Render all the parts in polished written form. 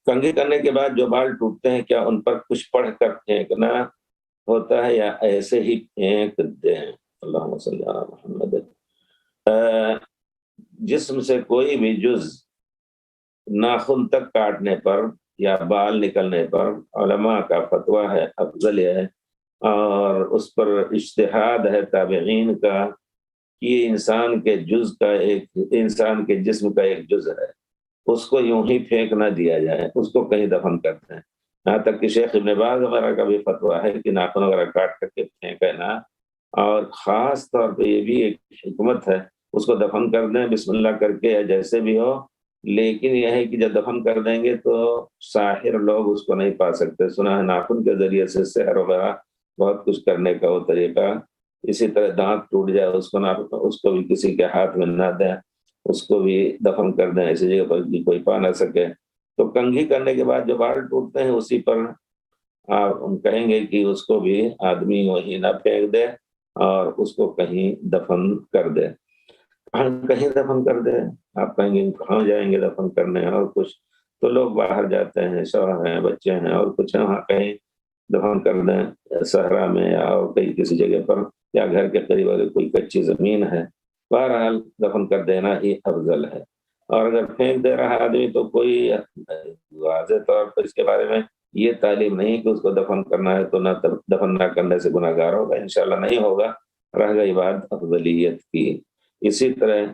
کنگھی کرنے کے بعد جو بال ٹوٹتے ہیں کیا ان پر کچھ پڑھ کر پھینکنا ہوتا ہے یا ایسے ہی پھینک دیں؟ اللہم صلی علی محمد۔ جسم سے کوئی بھی جز ناخن تک کاٹنے پر یا بال نکلنے پر علماء کا فتویٰ ہے، افضل ہے، اور اس پر اجتہاد ہے تابعین کا کہ انسان کے جسم کا ایک جز ہے، اس کو یوں ہی پھینک نہ دیا جائے، اس کو کہیں دفن کرتے ہیں۔ یہاں تک کہ شیخ ابن باز وغیرہ کا بھی فتویٰ ہے کہ ناخن وغیرہ کاٹ کر کے پھینکے نہ، اور خاص طور پہ یہ بھی ایک حکمت ہے، اس کو دفن کر دیں بسم اللہ کر کے یا جیسے بھی ہو، لیکن یہ ہے کہ جب دفن کر دیں گے تو ساحر لوگ اس کو نہیں پا سکتے۔ سنا ہے ناخن کے ذریعے سے سحر وغیرہ بہت کچھ کرنے کا وہ طریقہ۔ اسی طرح دانت ٹوٹ جائے اس کو بھی کسی کے ہاتھ میں نہ دیں، اس کو بھی دفن کر دیں ایسی جگہ پر کہ کوئی پا نہ سکے۔ تو کنگھی کرنے کے بعد جو بال ٹوٹتے ہیں اسی پر آپ کہیں گے کہ اس کو بھی آدمی وہیں نہ پھینک دے اور اس کو کہیں دفن کر دے۔ کہیں دفن کر دے، آپ کہیں گے کہاں جائیں گے دفن کرنے، اور کچھ تو لوگ باہر جاتے ہیں، شوہر ہیں، بچے ہیں اور کچھ ہیں، وہاں کہیں دفن کر دیں صحرا میں یا اور کہیں کسی جگہ پر، یا گھر کے قریب اگر کوئی کچی زمین ہے، بہرحال دفن کر دینا ہی افضل ہے۔ اور اگر پھینک دے رہا آدمی تو کوئی واضح طور پر اس کے بارے میں یہ تعلیم نہیں کہ اس کو دفن کرنا ہے تو نہ دفن نہ کرنے سے گناہ گار ہوگا، انشاءاللہ نہیں ہوگا، رہ گئی بات افضلیت کی۔ اسی طرح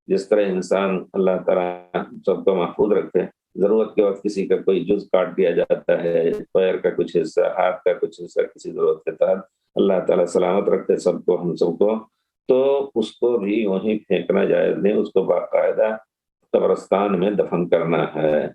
جس طرح انسان اللہ تعالیٰ سب کو محفوظ رکھتے، ضرورت کے وقت کسی کا کوئی جز کاٹ دیا جاتا ہے، پیر کا کچھ حصہ، ہاتھ کا کچھ حصہ، کسی ضرورت کے تحت اللہ تعالیٰ سلامت رکھتے سب کو، ہم سب کو، تو اس کو بھی وہیں پھینکنا جائز نہیں، اس کو باقاعدہ قبرستان میں دفن کرنا ہے۔